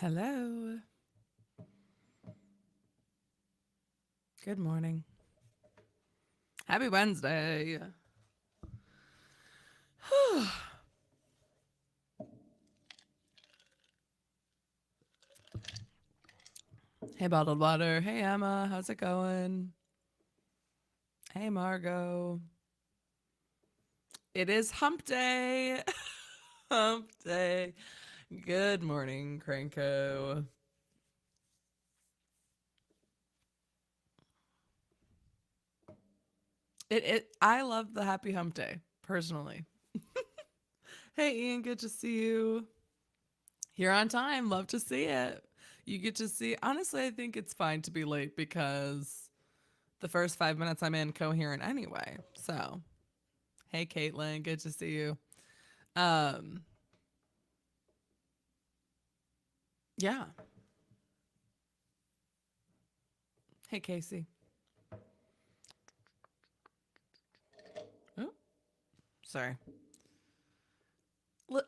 Hello. Good morning. Happy Wednesday. Hey, bottled water. Hey, Emma. How's it going? Hey, Margot. It is hump day. Hump day. Good morning, Cranko. I love the happy hump day, personally. Hey, Ian. Good to see you. Here on time. Love to see it. You get to see. Honestly, I think it's fine to be late because the first 5 minutes I'm incoherent anyway. So, hey, Caitlin, good to see you. Um, yeah. Hey, Casey. Oh, sorry.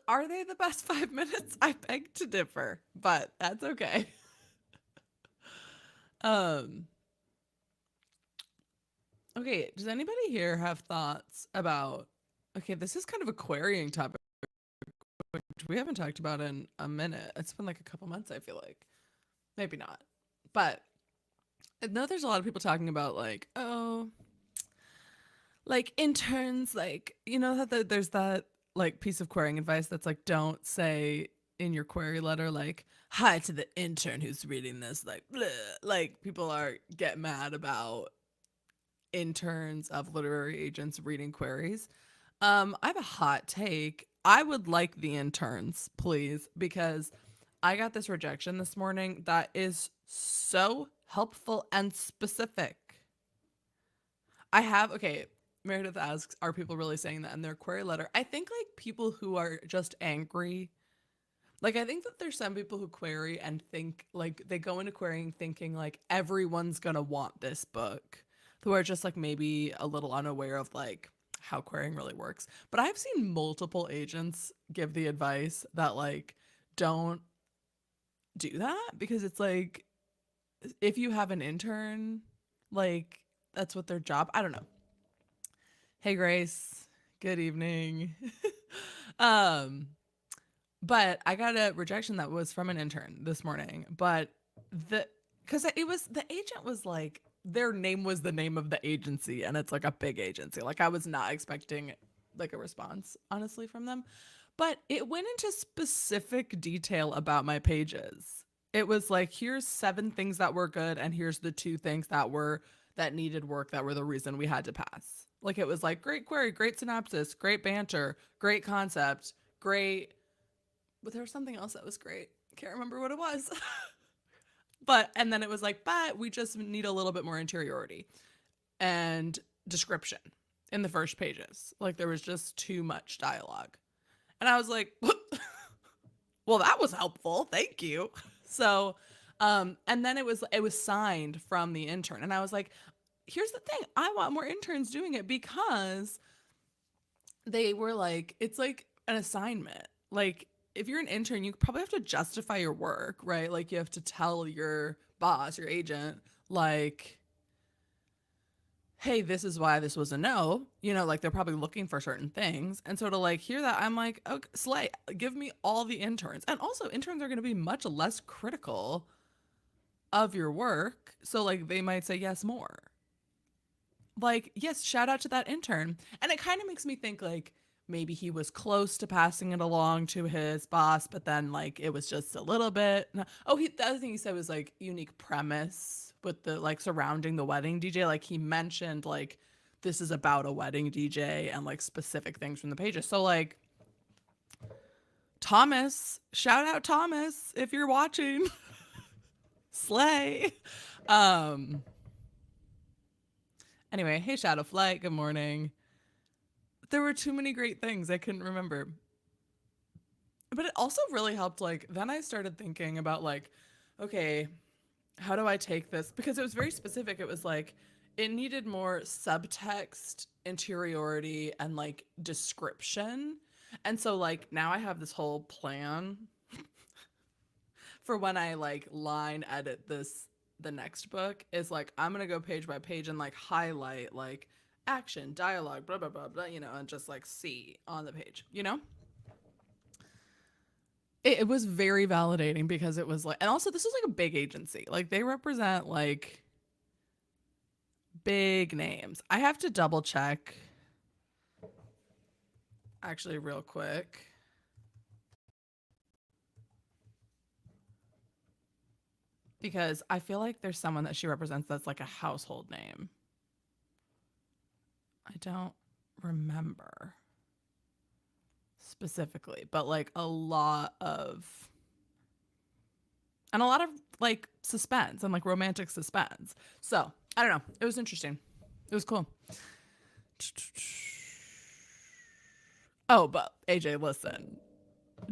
Are they the best 5 minutes? I beg to differ, but that's okay. Um, okay. Does anybody here have thoughts about? Okay, this is kind of a querying topic, which we haven't talked about in a minute. It's been like a couple months. I feel like maybe not, but I know there's a lot of people talking about like, oh, like interns, like there's that like piece of querying advice that's like, don't say in your query letter like, hi to the intern who's reading this, like bleh. Like people are get mad about interns of literary agents reading queries. I have a hot take. I would like the interns, please, because I got this rejection this morning that is so helpful and specific. I have, okay, Meredith asks, are people really saying that in their query letter? I think like people who are just angry. Like I think that there's some people who query and think like they go into querying thinking like everyone's gonna want this book, who are just like maybe a little unaware of like how querying really works. But I've seen multiple agents give the advice that like don't do that because it's like if you have an intern, like that's what their job. I don't know. Hey Grace, good evening. um, but I got a rejection that was from an intern this morning. But the because it was the agent was like their name was the name of the agency, and it's like a big agency. Like I was not expecting like a response honestly from them, but it went into specific detail about my pages. It was like here's 7 things that were good, and here's the 2 things that needed work that were the reason we had to pass. Like it was like great query, great synopsis, great banter, great concept, great. But there was something else that was great. Can't remember what it was. But and then it was like, but we just need a little bit more interiority and description in the first pages. Like there was just too much dialogue. And I was like, well, that was helpful. Thank you. So, and then it was signed from the intern. And I was like, here's the thing. I want more interns doing it because they were like, it's like an assignment. Like, if you're an intern, you probably have to justify your work, right? Like, you have to tell your boss, your agent, like, hey, this is why this was a no. Like they're probably looking for certain things. And so to like hear that, I'm like, okay, Slay, give me all the interns. And also, interns are going to be much less critical of your work. So, like, they might say yes more. Like, yes, shout out to that intern. And it kind of makes me think like maybe he was close to passing it along to his boss, but then like it was just a little bit. Oh, the other thing he said was like unique premise with the like surrounding the wedding DJ. Like he mentioned like this is about a wedding DJ and like specific things from the pages. So like Thomas, shout out Thomas if you're watching. Slay. Um anyway, hey Shadowflight, good morning. There were too many great things I couldn't remember. But it also really helped. Like, then I started thinking about, like, okay, how do I take this? Because it was very specific. It was like, it needed more subtext, interiority, and like description. And so, like, now I have this whole plan for when I like line edit the next book is like I'm gonna go page by page and like highlight like action, dialogue, blah blah blah blah, and just like see on the page. It was very validating because it was like, and also this is like a big agency. Like they represent like big names. I have to double check actually real quick. Because I feel like there's someone that she represents that's like a household name. I don't remember specifically, but like a lot of like suspense and like romantic suspense. So I don't know. It was interesting. It was cool. Oh, but AJ, listen.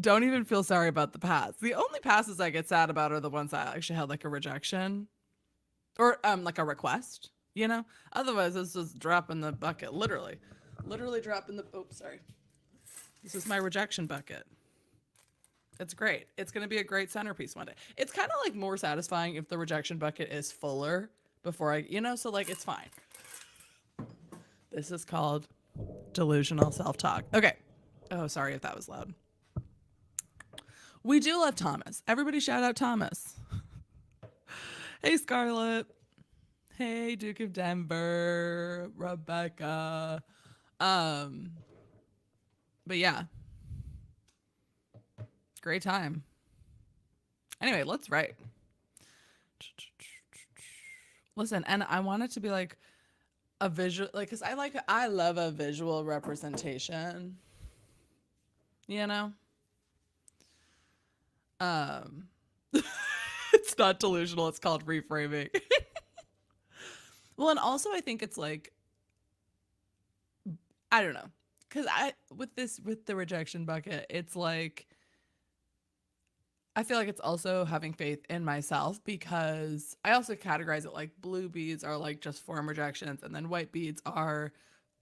Don't even feel sorry about the past. The only passes I get sad about are the ones that actually had like a rejection or like a request. Otherwise it's just drop in the bucket, literally drop in the, oops, sorry, this is my rejection bucket. It's great. It's going to be a great centerpiece one day. It's kind of like more satisfying if the rejection bucket is fuller before so like it's fine. This is called delusional self-talk. Okay. Oh, sorry if that was loud. We do love Thomas. Everybody shout out Thomas. Hey, Scarlett. Hey, Duke of Denver. Rebecca. But yeah. Great time. Anyway, let's write. Listen, and I want it to be like a visual, like, because I love a visual representation. Um, it's not delusional. It's called reframing. Well, and also I think it's like, I don't know, because with the rejection bucket, it's like, I feel like it's also having faith in myself because I also categorize it like blue beads are like just form rejections, and then white beads are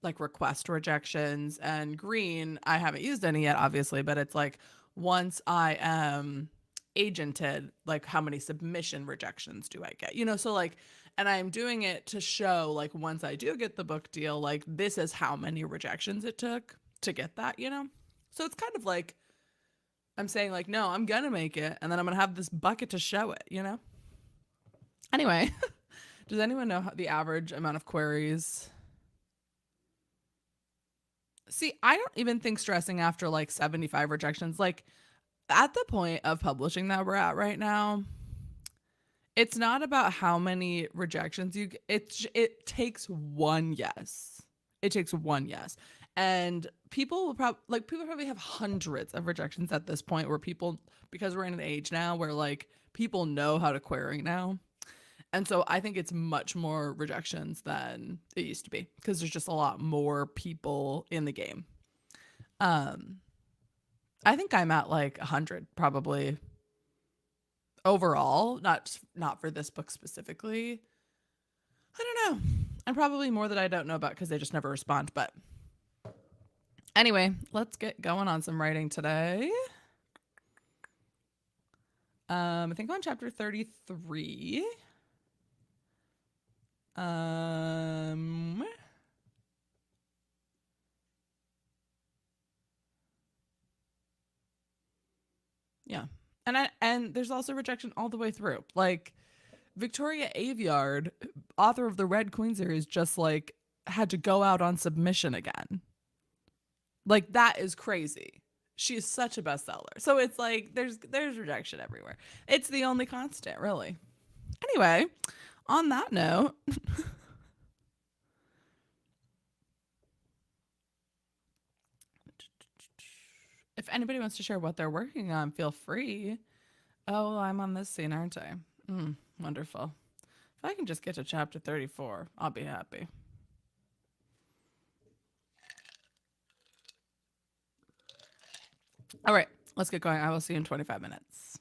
like request rejections, and green, I haven't used any yet, obviously, but it's like once I am agented, like how many submission rejections do I get? So like, and I'm doing it to show like once I do get the book deal, like this is how many rejections it took to get that. So it's kind of like, I'm saying like, no, I'm gonna make it, and then I'm gonna have this bucket to show it. Anyway, does anyone know the average amount of queries? See, I don't even think stressing after like 75 rejections, like at the point of publishing that we're at right now, it's not about how many rejections you get. It takes one yes. It takes one yes. And people probably have hundreds of rejections at this point where people, because we're in an age now where like people know how to query now. And so I think it's much more rejections than it used to be because there's just a lot more people in the game. I think I'm at like 100 probably overall, not for this book specifically. I don't know. And probably more that I don't know about because they just never respond. But anyway, let's get going on some writing today. I think on chapter 33. Yeah. And there's also rejection all the way through. Like Victoria Aveyard, author of the Red Queen series, just like had to go out on submission again. Like that is crazy. She is such a bestseller. So it's like there's rejection everywhere. It's the only constant, really. Anyway, on that note, if anybody wants to share what they're working on, feel free. Oh, I'm on this scene, aren't I? Wonderful. If I can just get to chapter 34, I'll be happy. All right, let's get going. I will see you in 25 minutes.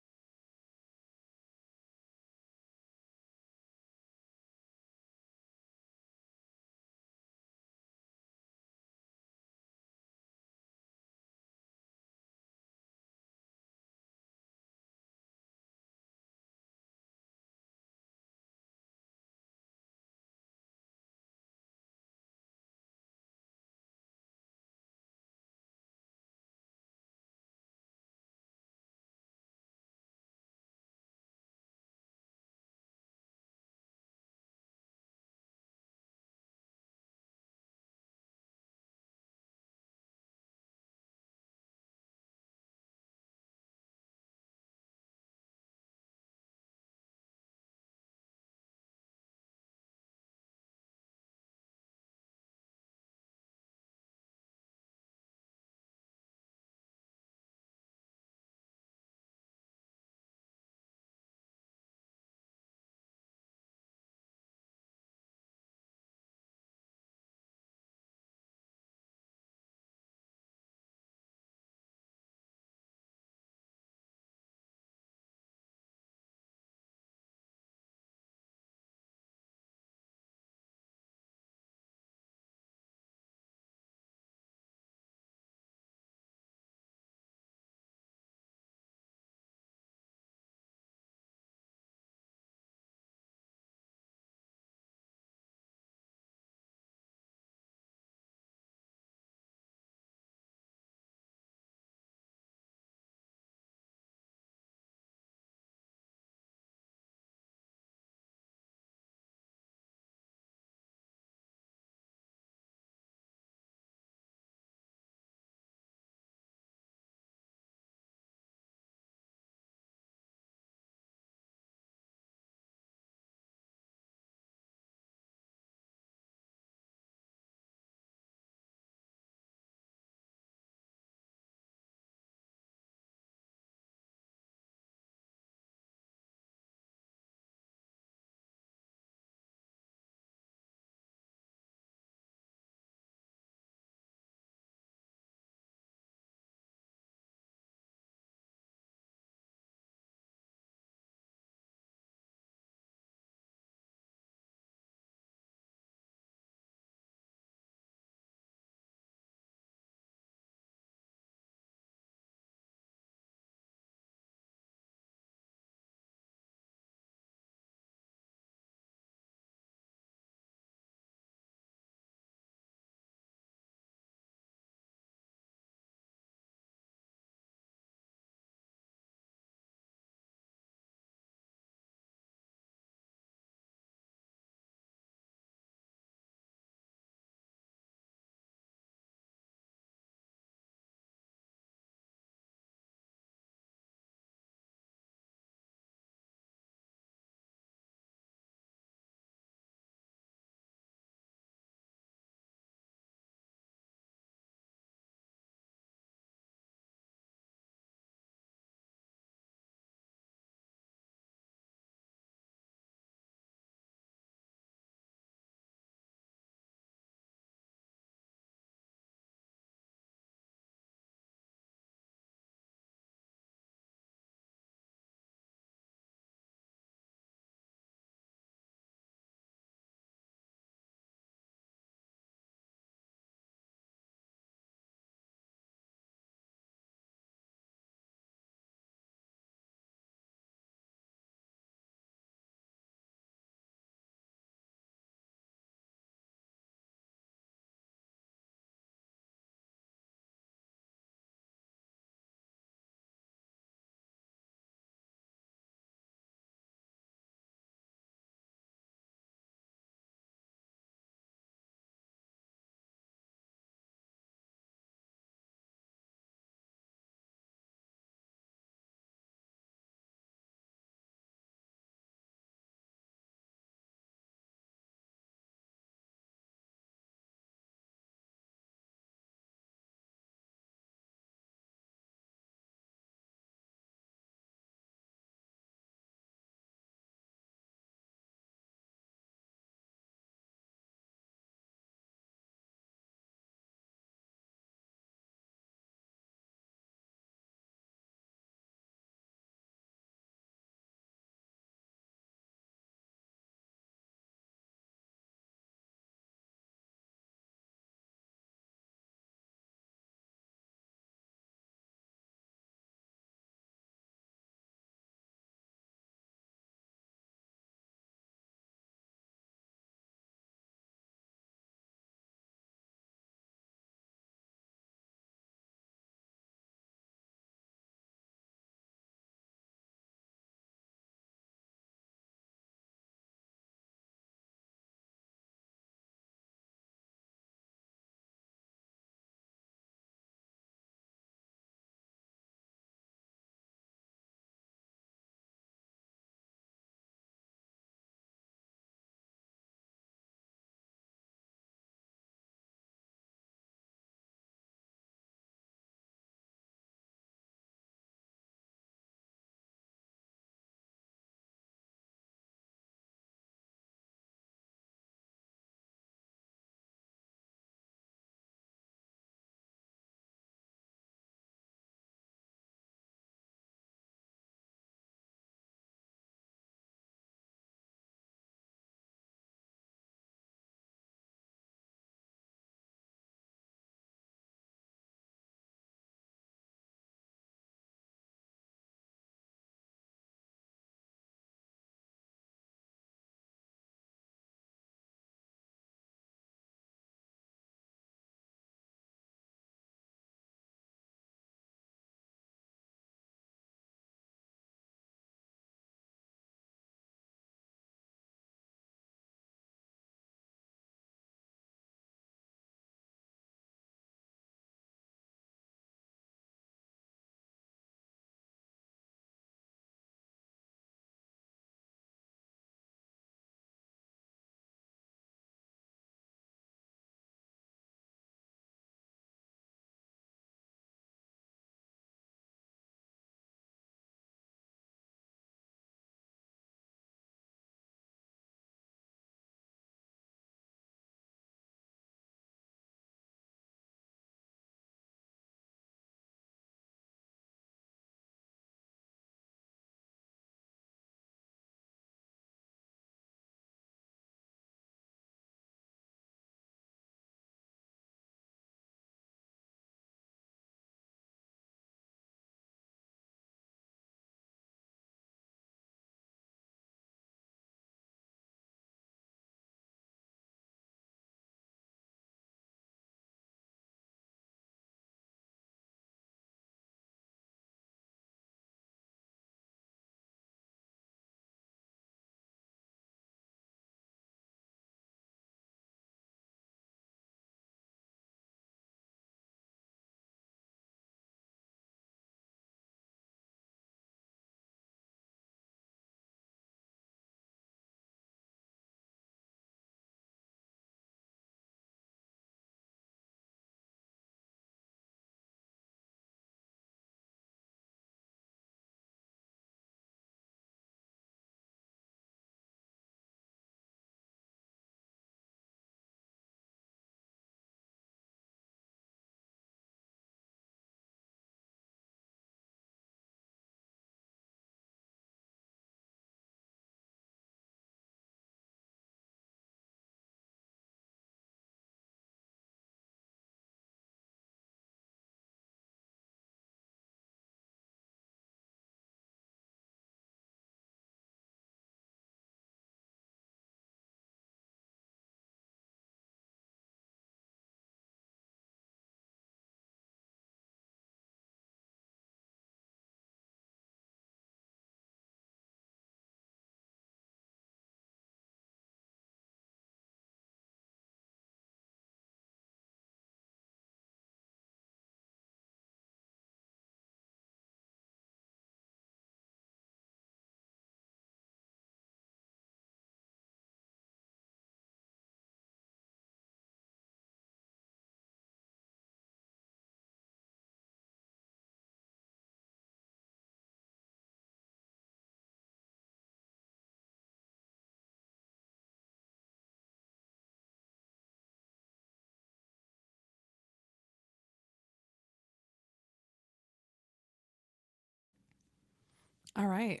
All right.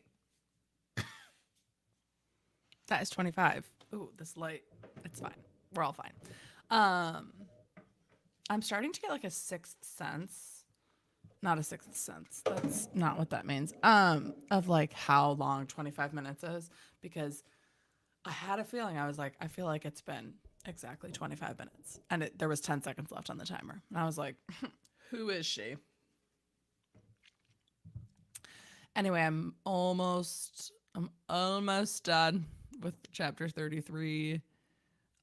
That is 25. Ooh, this light. It's fine. We're all fine. Um, I'm starting to get like a sixth sense. Not a sixth sense. That's not what that means. Of like how long 25 minutes is, because I had a feeling. I was like, I feel like it's been exactly 25 minutes. And there was 10 seconds left on the timer. And I was like, who is she? Anyway, I'm almost done with chapter 33.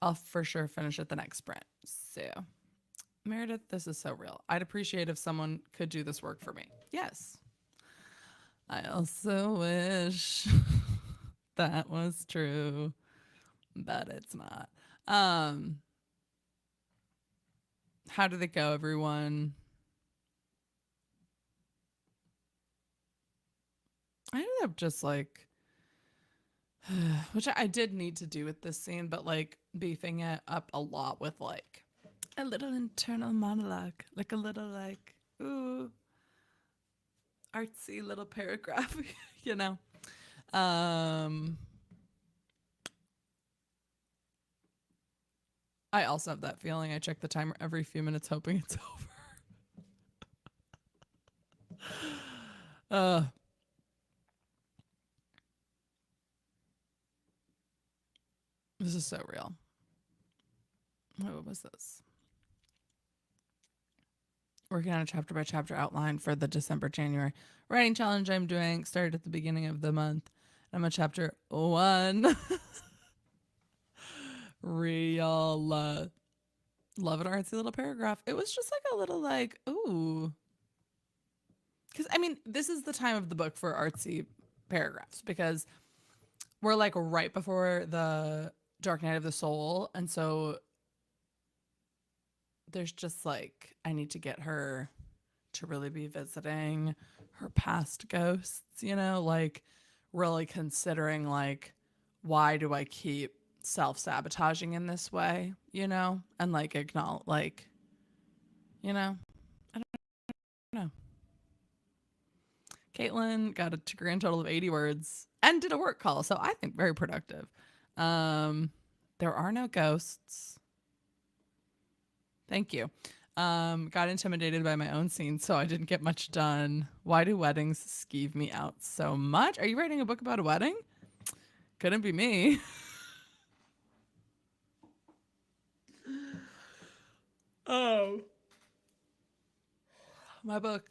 I'll for sure finish at the next sprint. So, Meredith, this is so real. I'd appreciate if someone could do this work for me. Yes. I also wish that was true, but it's not. Um, how did it go, everyone? I ended up just like, which I did need to do with this scene, but like beefing it up a lot with like a little internal monologue, like a little like, ooh, artsy little paragraph, you know. Um, I also have that feeling. I check the timer every few minutes, hoping it's over. This is so real. What was this? Working on a chapter by chapter outline for the December January writing challenge I'm doing. Started at the beginning of the month. I'm on chapter 1. Real love an artsy little paragraph. It was just like a little like, ooh. Because I mean, this is the time of the book for artsy paragraphs, because we're like right before the Dark Night of the Soul. And so there's just like, I need to get her to really be visiting her past ghosts, you know, like really considering like, why do I keep self-sabotaging in this way, you know, and like acknowledge, like, you know, I don't know. Caitlin got a grand total of 80 words and did a work call, so I think very productive. There are no ghosts. Thank you. Got intimidated by my own scene, so I didn't get much done. Why do weddings skeeve me out so much? Are you writing a book about a wedding? Couldn't be me. Oh. My book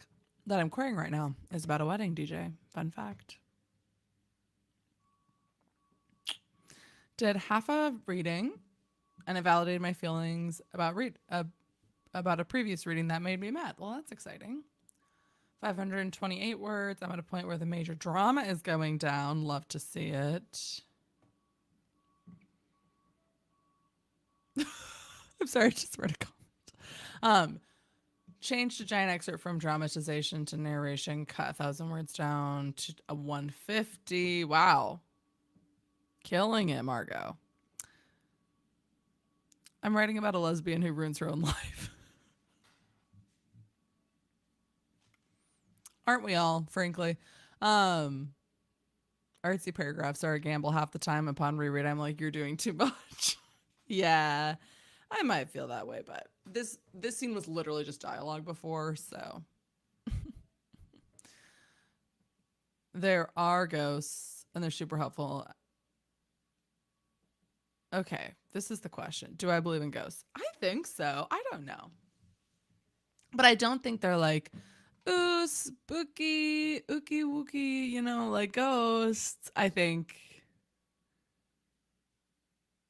that I'm querying right now is about a wedding, DJ. Fun fact. Did half a reading, and it validated my feelings about a previous reading that made me mad. Well, that's exciting. 528 words. I'm at a point where the major drama is going down. Love to see it. I'm sorry, I just read a comment. Changed a giant excerpt from dramatization to narration. Cut 1,000 words down to a 150. Wow. Killing it, Margot. I'm writing about a lesbian who ruins her own life. Aren't we all, frankly? Artsy paragraphs are a gamble half the time. Upon reread, I'm like, you're doing too much. Yeah, I might feel that way, but this scene was literally just dialogue before, so. There are ghosts, and they're super helpful. Okay, this is the question. Do I believe in ghosts? I think so. I don't know. But I don't think they're like, ooh, spooky, ookie wookie, you know, like ghosts. I think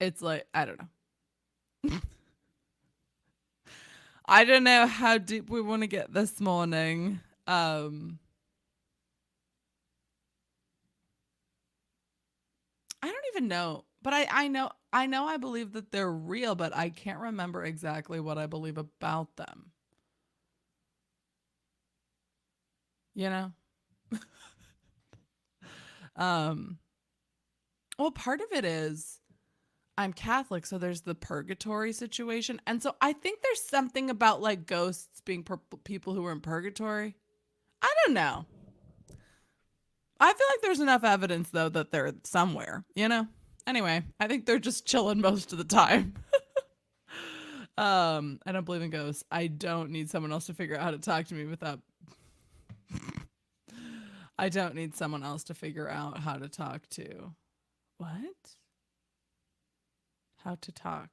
it's like, I don't know. I don't know how deep we want to get this morning. I don't even know, but I know I believe that they're real, but I can't remember exactly what I believe about them. You know? Um well, part of it is I'm Catholic, so there's the purgatory situation. And so I think there's something about like ghosts being people who are in purgatory. I don't know. I feel like there's enough evidence though that they're somewhere, you know? Anyway, I think they're just chilling most of the time. I don't believe in ghosts. I don't need someone else to figure out how to talk to me without I don't need someone else to figure out how to talk to. What? How to talk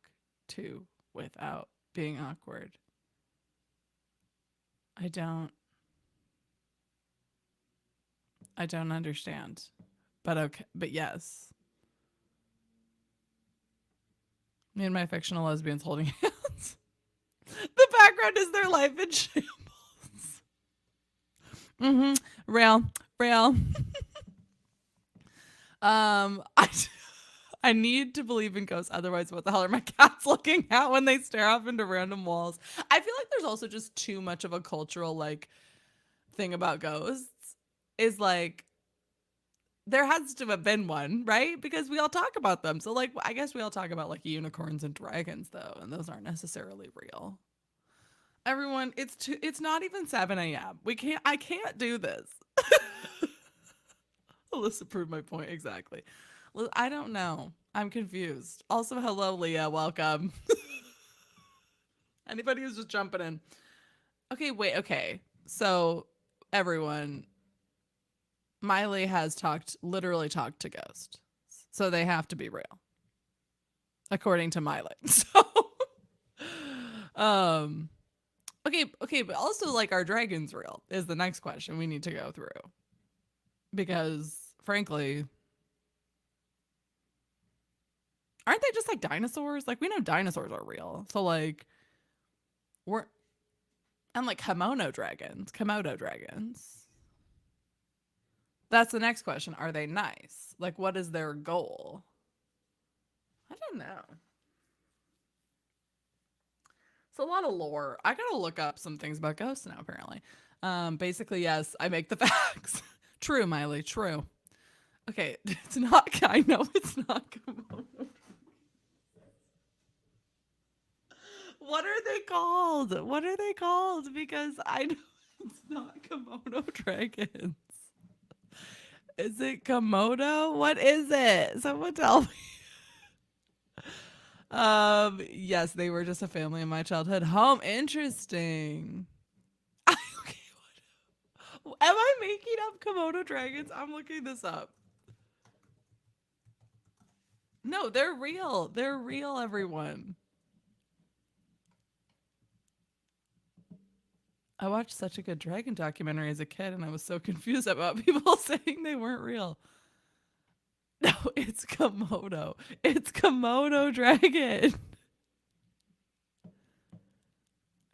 to without being awkward. I don't I don't understand. But okay, but yes. Me and my fictional lesbians holding hands. The background is their life in shambles. Mm-hmm. Real. Real. I need to believe in ghosts. Otherwise, what the hell are my cats looking at when they stare off into random walls? I feel like there's also just too much of a cultural like thing about ghosts. Is like there has to have been one, right? Because we all talk about them. So like I guess we all talk about like unicorns and dragons though, and those aren't necessarily real. Everyone, it's not even 7 a.m. I can't do this. Alyssa proved my point exactly. I don't know. I'm confused. Also, hello, Leah. Welcome. Anybody who's just jumping in. Okay, wait. Okay. So, everyone, Miley has literally talked to ghosts. So they have to be real, according to Miley. So, um, okay, but also, like, are dragons real? Is the next question we need to go through. Because, frankly, aren't they just like dinosaurs? Like we know dinosaurs are real. So like we're and like Komodo dragons. That's the next question. Are they nice? Like what is their goal? I don't know. It's a lot of lore. I gotta look up some things about ghosts now, apparently. Basically, yes, I make the facts. True, Miley, true. Okay, it's not I know it's not Komodo. What are they called? What are they called? Because I know it's not Komodo dragons. Is it Komodo? What is it? Someone tell me. Yes, they were just a family in my childhood home. Interesting. Okay, am I making up Komodo dragons? I'm looking this up. No, they're real. They're real, everyone. I watched such a good dragon documentary as a kid, and I was so confused about people saying they weren't real. No, it's Komodo. It's Komodo dragon.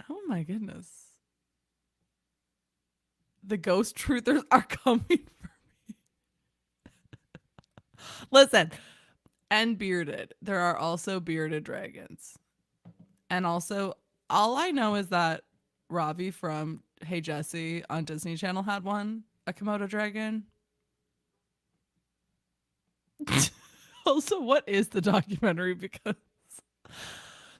Oh my goodness. The ghost truthers are coming for me. Listen, and bearded. There are also bearded dragons. And also, all I know is that Ravi from Hey Jesse on Disney Channel had one, a Komodo dragon. Also, what is the documentary? Because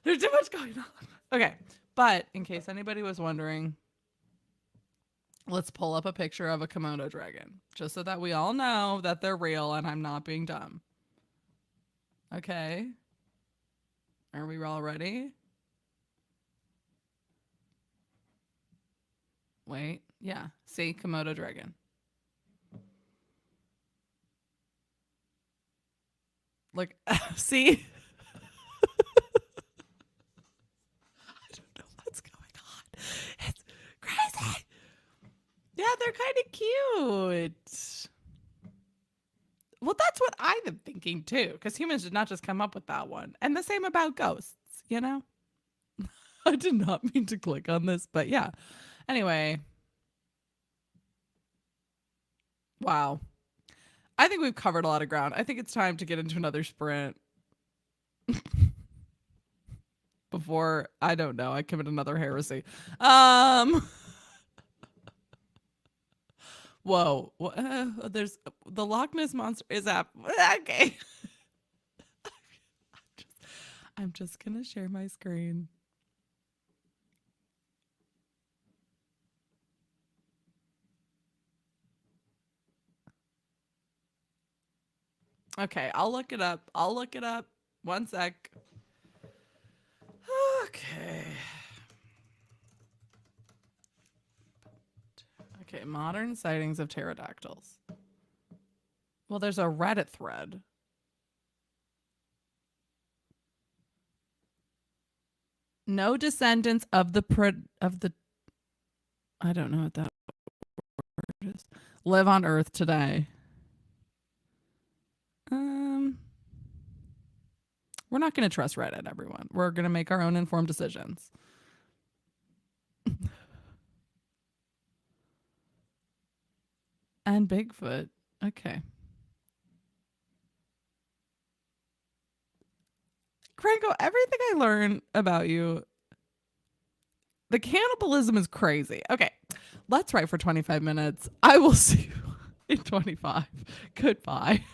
there's too much going on. Okay, but in case anybody was wondering, let's pull up a picture of a Komodo dragon just so that we all know that they're real and I'm not being dumb. Okay. Are we all ready? Wait. Yeah. See, Komodo dragon. Look, see? I don't know what's going on. It's crazy. Yeah, they're kind of cute. Well, that's what I've been thinking too, because humans did not just come up with that one. And the same about ghosts, you know? I did not mean to click on this, but yeah. Anyway. Wow. I think we've covered a lot of ground. I think it's time to get into another sprint before I don't know, I commit another heresy. Whoa. There's the Loch Ness monster is up. Okay. I'm just gonna share my screen. Okay, I'll look it up. I'll look it up. One sec. Okay. Okay, modern sightings of pterodactyls. Well, there's a Reddit thread. No descendants of the I don't know what that word is. Live on Earth today. Um we're not going to trust Reddit, everyone. We're going to make our own informed decisions. And Bigfoot. Okay. Cranko, everything I learn about you, the cannibalism is crazy. Okay. Let's write for 25 minutes. I will see you in 25. Goodbye.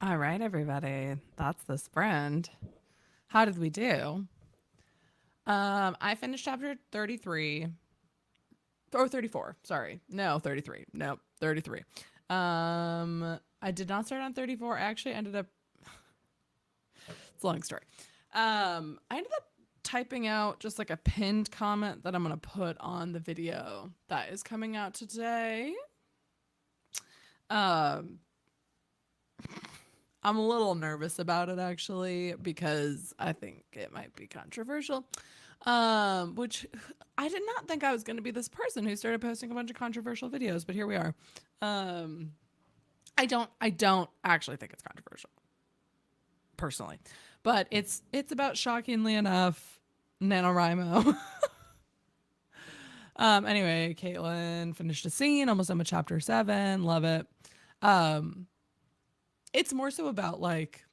All right, everybody. That's the sprint. How did we do? I finished chapter 33 or 34. Sorry. No, 33. Nope, 33. I did not start on 34. I actually ended up it's a long story. I ended up typing out just like a pinned comment that I'm going to put on the video that is coming out today. Um I'm a little nervous about it actually because I think it might be controversial. Which I did not think I was going to be this person who started posting a bunch of controversial videos, but here we are. I don't actually think it's controversial personally, but it's about, shockingly enough, NaNoWriMo. Anyway, Caitlin finished a scene, almost done with chapter 7. Love it. It's more so about like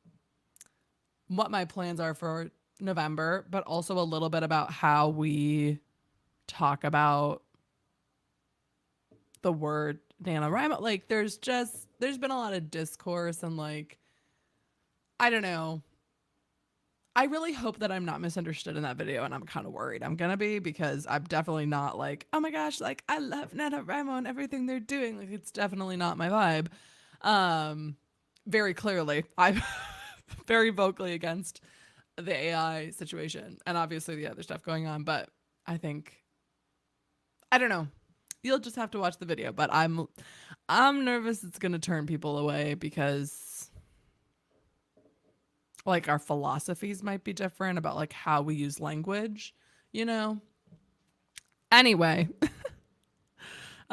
what my plans are for November, but also a little bit about how we talk about the word NaNoWriMo. Like there's been a lot of discourse and like, I don't know. I really hope that I'm not misunderstood in that video, and I'm kind of worried I'm gonna be, because I'm definitely not like, oh my gosh, like I love NaNoWriMo and everything they're doing. Like it's definitely not my vibe. Very clearly, I'm very vocally against the AI situation and obviously the other stuff going on, but I think, I don't know. You'll just have to watch the video, but I'm nervous it's going to turn people away because like our philosophies might be different about like how we use language, you know? Anyway,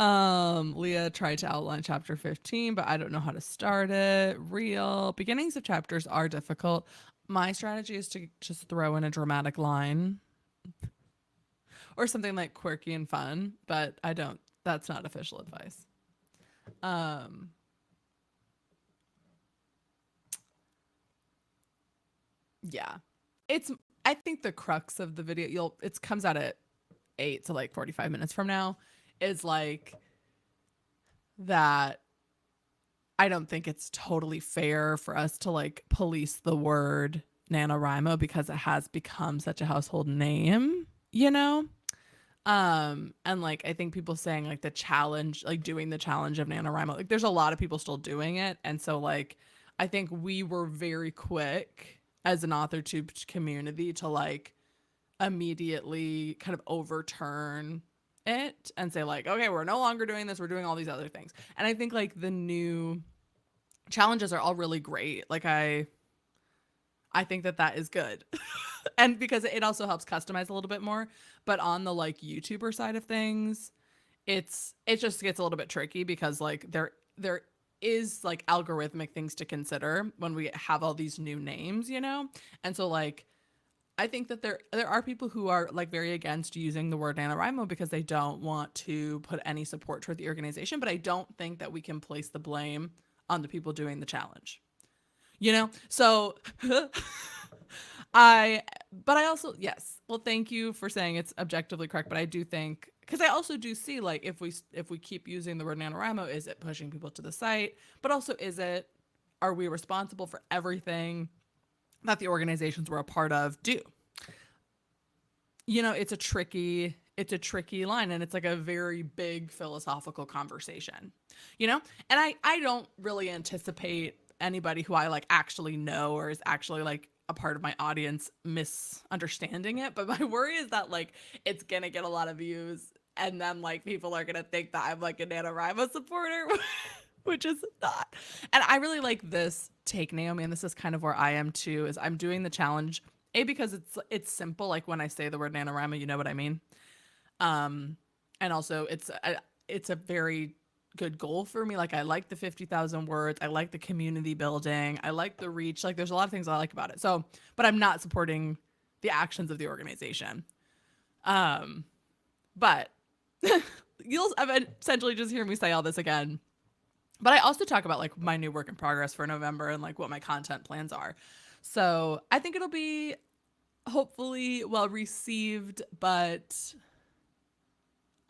Leah tried to outline chapter 15, but I don't know how to start it. Real beginnings of chapters are difficult. My strategy is to just throw in a dramatic line or something like quirky and fun, but I don't, that's not official advice. Yeah. It's, I think the crux of the video, it comes out at 8 to like 45 minutes from now, is like that I don't think it's totally fair for us to like police the word NaNoWriMo because it has become such a household name, you know? And like I think people saying like the challenge, like doing the challenge of NaNoWriMo, like there's a lot of people still doing it. And so like I think we were very quick as an AuthorTube community to like immediately kind of overturn it and say like, okay, we're no longer doing this, we're doing all these other things. And I think like the new challenges are all really great. Like I think that is good. And because it also helps customize a little bit more, but on the like YouTuber side of things, it just gets a little bit tricky because like there is like algorithmic things to consider when we have all these new names, you know? And so like I think that there are people who are like very against using the word NaNoWriMo because they don't want to put any support toward the organization, but I don't think that we can place the blame on the people doing the challenge. You know? So but I also, yes. Well, thank you for saying it's objectively correct, but I do think, because I also do see like if we keep using the word NaNoWriMo, is it pushing people to the site? But also are we responsible for everything that the organizations we're a part of do? You know, it's a tricky line, and it's like a very big philosophical conversation, you know? And I don't really anticipate anybody who I like actually know or is actually like a part of my audience misunderstanding it, but my worry is that like it's gonna get a lot of views and then like people are gonna think that I'm like a NaNoWriMo supporter, which is not. And I really like this take, Naomi, and this is kind of where I am too, is I'm doing the challenge because it's simple, like when I say the word NaNoWriMo, you know what I mean. And also it's a very good goal for me. Like I like the 50,000 words. I like the community building. I like the reach. Like there's a lot of things I like about it. So, but I'm not supporting the actions of the organization. But you'll essentially just hear me say all this again. But I also talk about like my new work in progress for November and like what my content plans are. So I think it'll be hopefully well received, but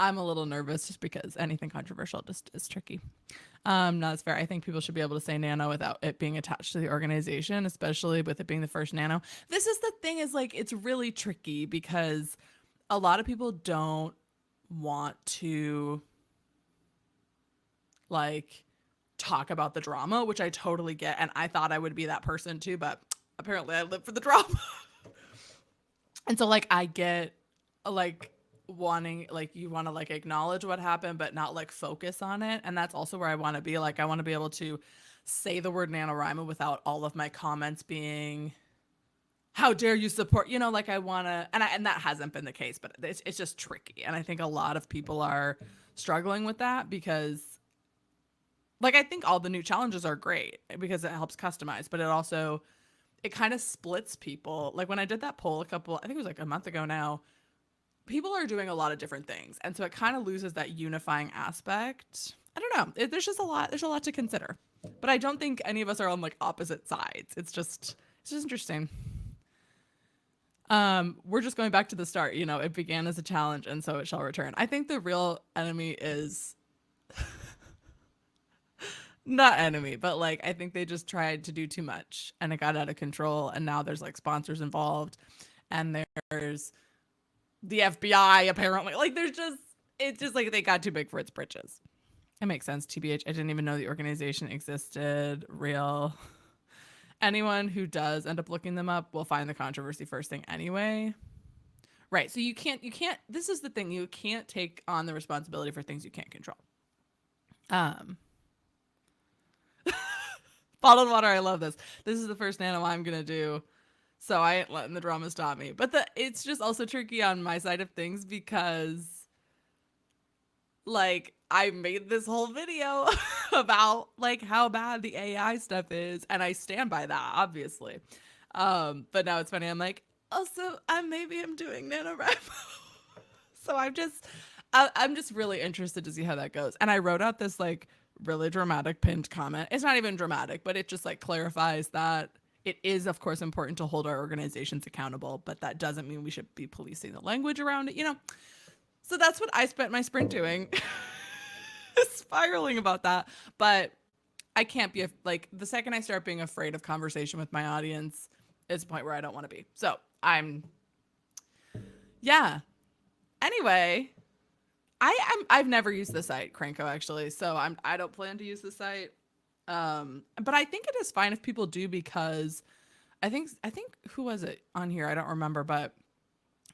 I'm a little nervous just because anything controversial just is tricky. No, that's fair. I think people should be able to say nano without it being attached to the organization, especially with it being the first nano. This is the thing is like it's really tricky because a lot of people don't want to like talk about the drama, which I totally get. And I thought I would be that person too, but apparently I live for the drama. And so like I get like wanting like you want to like acknowledge what happened but not like focus on it, and that's also where I want to be. Like I want to be able to say the word NaNoWriMo without all of my comments being how dare you support, you know, like I want to, and that hasn't been the case, but it's just tricky. And I think a lot of people are struggling with that because like I think all the new challenges are great because it helps customize, but it also it kind of splits people. Like when I did that poll I think it was like a month ago now, people are doing a lot of different things. And so it kind of loses that unifying aspect. I don't know. There's just there's a lot to consider. But I don't think any of us are on like opposite sides. It's just interesting. We're just going back to the start, you know, it began as a challenge and so it shall return. I think the real enemy is not enemy, but like I think they just tried to do too much and it got out of control, and now there's like sponsors involved and there's the FBI apparently. Like there's just it's just like they got too big for its britches. It makes sense. TBH, I didn't even know the organization existed. Real. Anyone who does end up looking them up will find the controversy first thing anyway. Right. So you can't this is the thing, you can't take on the responsibility for things you can't control. Bottled water, I love this. This is the first nano I'm gonna do, so I ain't letting the drama stop me. But it's just also tricky on my side of things because like I made this whole video about like how bad the AI stuff is, and I stand by that, obviously. But now it's funny. I'm like, also, I'm doing NaNoWriMo. So I'm just really interested to see how that goes. And I wrote out this like really dramatic pinned comment. It's not even dramatic, but it just like clarifies that it is, of course, important to hold our organizations accountable, but that doesn't mean we should be policing the language around it, you know? So that's what I spent my sprint doing, spiraling about that. But I can't be like the second I start being afraid of conversation with my audience, it's a point where I don't want to be. So yeah. Anyway, I've never used the site Cranko actually, so I don't plan to use the site. But I think it is fine if people do because I think who was it on here? I don't remember, but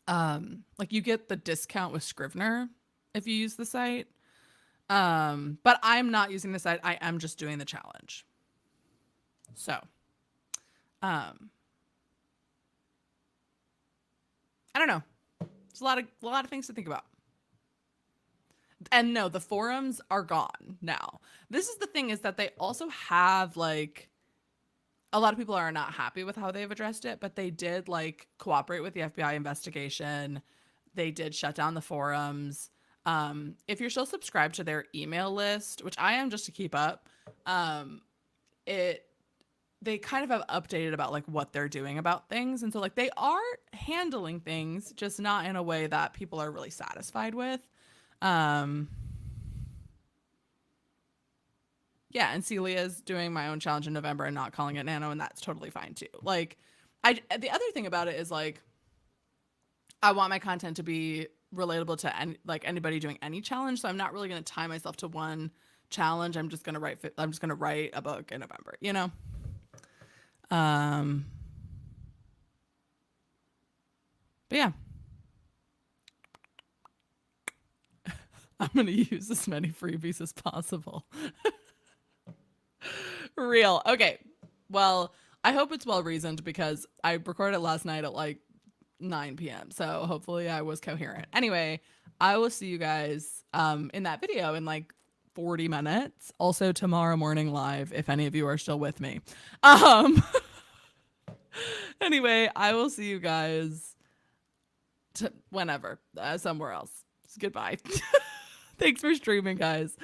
like you get the discount with Scrivener if you use the site. But I'm not using the site. I am just doing the challenge. So, I don't know. There's a lot of things to think about. And no, the forums are gone now. This is the thing, is that they also have like a lot of people are not happy with how they've addressed it, but they did like cooperate with the FBI investigation. They did shut down the forums. If you're still subscribed to their email list, which I am just to keep up, they kind of have updated about like what they're doing about things. And so like they are handling things, just not in a way that people are really satisfied with. Yeah, and Celia's doing my own challenge in November and not calling it Nano, and that's totally fine too. Like, the other thing about it is like, I want my content to be relatable to anybody doing any challenge, so I'm not really going to tie myself to one challenge. I'm just going to write a book in November, you know. But yeah. I'm going to use as many freebies as possible. Real. Okay. Well, I hope it's well reasoned because I recorded it last night at like 9 p.m. So hopefully I was coherent. Anyway, I will see you guys in that video in like 40 minutes. Also tomorrow morning live if any of you are still with me. Anyway, I will see you guys whenever, somewhere else. Goodbye. Thanks for streaming, guys.